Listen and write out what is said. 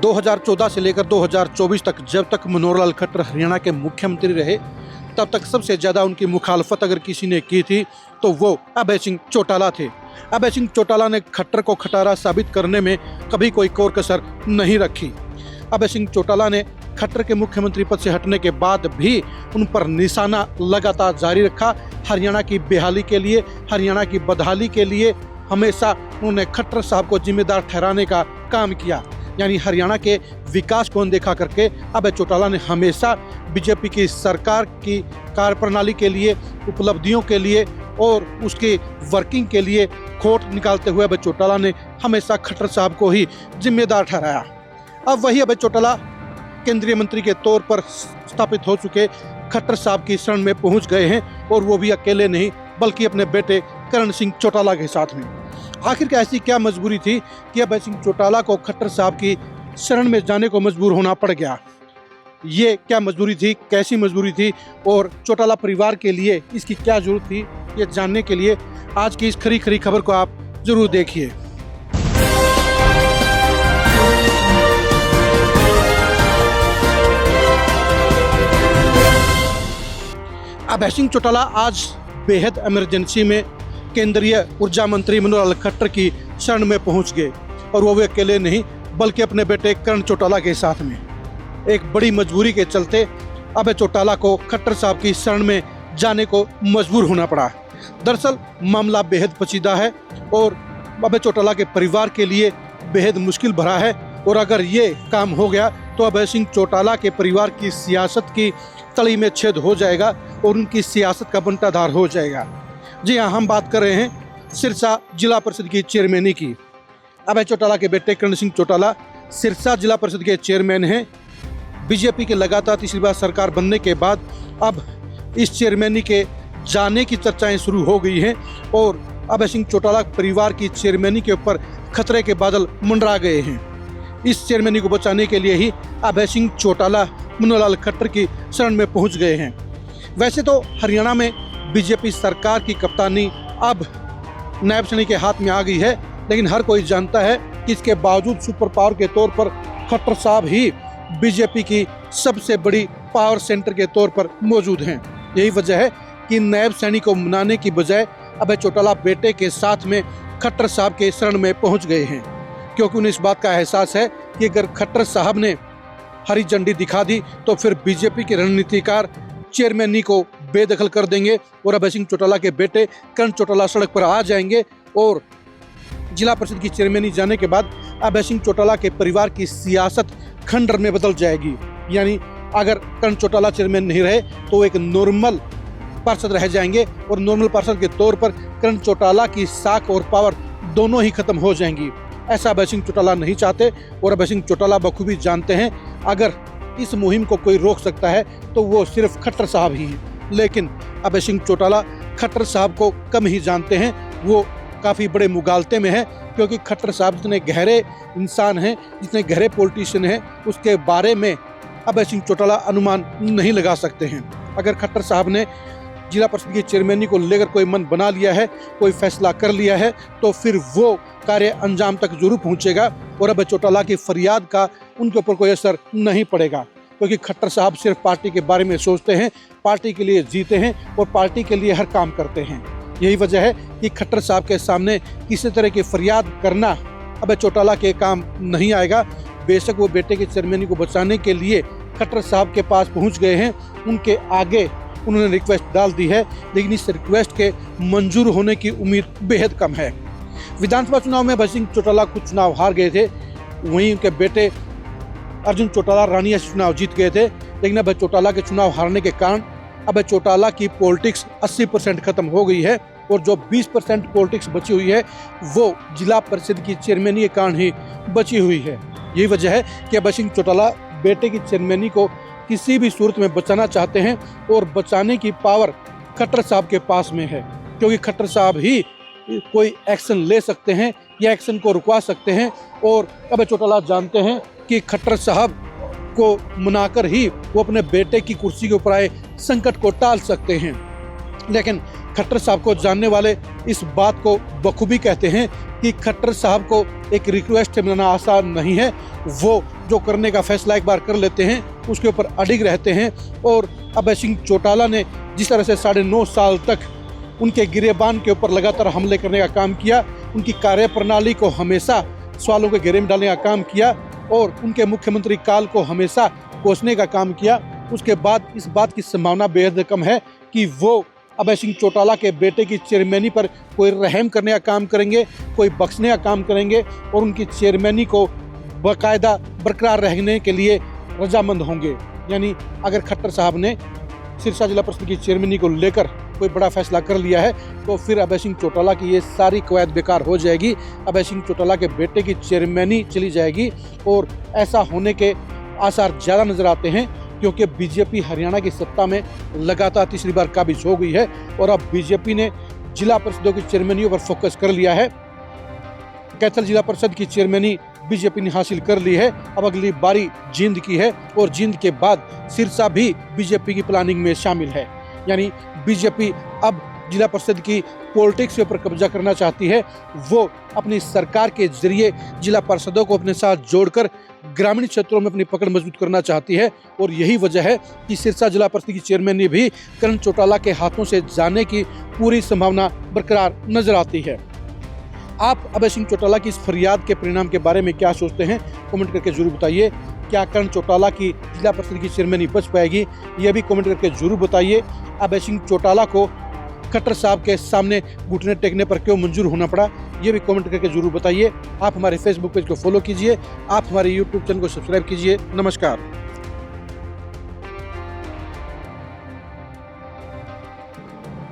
2014 से लेकर 2024 तक जब तक मनोहर लाल खट्टर हरियाणा के मुख्यमंत्री रहे तब तक सबसे ज़्यादा उनकी मुखालफत अगर किसी ने की थी तो वो अभय सिंह चौटाला थे। अभय सिंह चौटाला ने खट्टर को खटारा साबित करने में कभी कोई कोर कसर नहीं रखी। अभय सिंह चौटाला ने खट्टर के मुख्यमंत्री पद से हटने के बाद भी उन पर निशाना लगातार जारी रखा। हरियाणा की बहाली के लिए, हरियाणा की बदहाली के लिए हमेशा उन्होंने खट्टर साहब को जिम्मेदार ठहराने का काम किया। यानी हरियाणा के विकास को अनदेखा करके अभय चौटाला ने हमेशा बीजेपी की सरकार की कार्यप्रणाली के लिए, उपलब्धियों के लिए और उसकी वर्किंग के लिए खोट निकालते हुए अभय चौटाला ने हमेशा खट्टर साहब को ही जिम्मेदार ठहराया। अब वही अभय चौटाला केंद्रीय मंत्री के तौर पर स्थापित हो चुके खट्टर साहब की शरण में पहुंच गए हैं और वो भी अकेले नहीं बल्कि अपने बेटे करण सिंह चौटाला के साथ में। आखिर ऐसी क्या मजबूरी थी कि अभय सिंह चौटाला को खट्टर साहब की शरण में जाने को मजबूर होना पड़ गया? ये क्या मजबूरी थी, कैसी मजबूरी थी और चौटाला परिवार के लिए इसकी क्या जरूरत थी, ये जानने के लिए आज की इस खरी खरी खबर को आप जरूर देखिए। अभय सिंह चौटाला आज बेहद इमरजेंसी में केंद्रीय ऊर्जा मंत्री मनोहर लाल खट्टर की शरण में पहुंच गए और वो भी अकेले नहीं बल्कि अपने बेटे करण चौटाला के साथ में। एक बड़ी मजबूरी के चलते अभय चौटाला को खट्टर साहब की शरण में जाने को मजबूर होना पड़ा। दरअसल मामला बेहद पेचीदा है और अभय चौटाला के परिवार के लिए बेहद मुश्किल भरा है और अगर ये काम हो गया तो अभय सिंह चौटाला के परिवार की सियासत की तली में छेद हो जाएगा और उनकी सियासत का बंटाधार हो जाएगा। जी हाँ, हम बात कर रहे हैं सिरसा जिला परिषद की चेयरमैनी की। अभय चौटाला के बेटे करण सिंह चौटाला सिरसा जिला परिषद के चेयरमैन हैं। बीजेपी के लगातार तीसरी बार सरकार बनने के बाद अब इस चेयरमैनी के जाने की चर्चाएं शुरू हो गई हैं और अभय सिंह चौटाला परिवार की चेयरमैनी के ऊपर खतरे के बादल मंडरा गए हैं। इस चेयरमैनी को बचाने के लिए ही अभय सिंह चौटाला मनोहर लाल खट्टर की शरण में पहुंच गए हैं। वैसे तो हरियाणा में बीजेपी सरकार की कप्तानी अब नायब सैनी के हाथ में आ गई है, लेकिन हर कोई जानता है कि इसके बावजूद सुपर पावर के तौर पर खट्टर साहब ही बीजेपी की सबसे बड़ी पावर सेंटर के तौर पर मौजूद हैं। यही वजह है कि नायब सैनी को मनाने की बजाय अभय चौटाला बेटे के साथ में खट्टर साहब के शरण में पहुंच गए हैं, क्योंकि उन्हें इस बात का एहसास है कि अगर खट्टर साहब ने हरी झंडी दिखा दी तो फिर बीजेपी के रणनीतिकार चेयरमैनी को बेदखल कर देंगे और अभय सिंह चौटाला के बेटे करण चौटाला सड़क पर आ जाएंगे और जिला परिषद की चेयरमैनी जाने के बाद अभय सिंह चौटाला के परिवार की सियासत खंडर में बदल जाएगी। यानी अगर करण चौटाला चेयरमैन नहीं रहे तो एक नॉर्मल पार्षद रह जाएंगे और नॉर्मल पार्षद के तौर पर करण चौटाला की साख और पावर दोनों ही खत्म हो जाएंगी। ऐसा अभय सिंह चौटाला नहीं चाहते और अभय सिंह चौटाला बखूबी जानते हैं अगर इस मुहिम को कोई रोक सकता है तो वो सिर्फ खट्टर साहब ही हैं। लेकिन अभय सिंह चौटाला खट्टर साहब को कम ही जानते हैं, वो काफ़ी बड़े मुगालते में है, क्योंकि खट्टर साहब जितने गहरे इंसान हैं, जितने गहरे पॉलिटिशियन हैं, उसके बारे में अभय सिंह चौटाला अनुमान नहीं लगा सकते हैं। अगर खट्टर साहब ने जिला परिषद की चेयरमैनी को लेकर कोई मन बना लिया है, कोई फैसला कर लिया है, तो फिर वो कार्य अंजाम तक जरूर पहुंचेगा और अभय चौटाला की फरियाद का उनके ऊपर कोई असर नहीं पड़ेगा, क्योंकि खट्टर साहब सिर्फ पार्टी के बारे में सोचते हैं, पार्टी के लिए जीते हैं और पार्टी के लिए हर काम करते हैं। यही वजह है कि खट्टर साहब के सामने किसी तरह की फरियाद करना अभय चौटाला के काम नहीं आएगा। बेशक वो बेटे की चेयरमैनी को बचाने के लिए खट्टर साहब के पास पहुंच गए हैं, उनके आगे उन्होंने रिक्वेस्ट डाल दी है, लेकिन इस रिक्वेस्ट के मंजूर होने की उम्मीद बेहद कम है। विधानसभा चुनाव में अभय सिंह चौटाला कुछ चुनाव हार गए थे, वहीं उनके बेटे अर्जुन चौटाला रानिया से चुनाव जीत गए थे, लेकिन अभय चौटाला के चुनाव हारने के कारण अभय चौटाला की पॉलिटिक्स 80% खत्म हो गई है और जो 20% पॉलिटिक्स बची हुई है वो जिला परिषद की चेयरमैनी के कारण ही बची हुई है। यही वजह है कि अभय सिंह चौटाला बेटे की चेयरमैनी को किसी भी सूरत में बचाना चाहते हैं और बचाने की पावर खट्टर साहब के पास में है, क्योंकि खट्टर साहब ही कोई एक्शन ले सकते हैं या एक्शन को रुकवा सकते हैं और अभय चौटाला जानते हैं कि खट्टर साहब को मनाकर ही वो अपने बेटे की कुर्सी के ऊपर आए संकट को टाल सकते हैं। लेकिन खट्टर साहब को जानने वाले इस बात को बखूबी कहते हैं कि खट्टर साहब को एक रिक्वेस्ट मिलना आसान नहीं है। वो जो करने का फैसला एक बार कर लेते हैं उसके ऊपर अडिग रहते हैं। और अभय सिंह चौटाला ने जिस तरह से 9.5 साल तक उनके गिरेबान के ऊपर लगातार हमले करने का काम किया, उनकी कार्यप्रणाली को हमेशा सवालों के घेरे में डालने का काम किया और उनके मुख्यमंत्री काल को हमेशा कोसने का काम किया, उसके बाद इस बात की संभावना बेहद कम है कि वो अभय सिंह चौटाला के बेटे की चेयरमैनी पर कोई रहम करने का काम करेंगे, कोई बख्शने का काम करेंगे और उनकी चेयरमैनी को बाकायदा बरकरार रहने के लिए रजामंद होंगे। यानी अगर खट्टर साहब ने सिरसा जिला परिषद की चेयरमैनी को लेकर कोई बड़ा फैसला कर लिया है तो फिर अभय सिंह चौटाला की ये सारी कवायद बेकार हो जाएगी। अभय सिंह चौटाला के बेटे की चेयरमैनी चली जाएगी और ऐसा होने के आसार ज़्यादा नजर आते हैं क्योंकि बीजेपी हरियाणा की सत्ता में लगातार तीसरी बार काबिज हो गई है और अब बीजेपी ने जिला परिषदों की चेयरमैनियों पर फोकस कर लिया है। कैथल जिला परिषद की चेयरमैनी बीजेपी ने हासिल कर ली है। अब अगली बारी जींद की है और जींद के बाद सिरसा भी बीजेपी की प्लानिंग में शामिल है। यानी बीजेपी अब जिला परिषद की पॉलिटिक्स के ऊपर कब्जा करना चाहती है। वो अपनी सरकार के जरिए जिला परिषदों को अपने साथ जोड़कर ग्रामीण क्षेत्रों में अपनी पकड़ मजबूत करना चाहती है और यही वजह है कि सिरसा जिला परिषद की चेयरमैनी भी करण चौटाला के हाथों से जाने की पूरी संभावना बरकरार नजर आती है। आप अभय सिंह चौटाला की इस फरियाद के परिणाम के बारे में क्या सोचते हैं, कमेंट करके जरूर बताइए। क्या करण चौटाला की जिला परिषद की चेयरमैनी बच पाएगी, यह भी कमेंट करके जरूर बताइए। अभय सिंह चौटाला को खट्टर साहब के सामने घुटने टेकने पर क्यों मंजूर होना पड़ा, ये भी कमेंट करके जरूर बताइए। आप हमारे फेसबुक पेज को फॉलो कीजिए, आप हमारे यूट्यूब चैनल को सब्सक्राइब कीजिए। नमस्कार।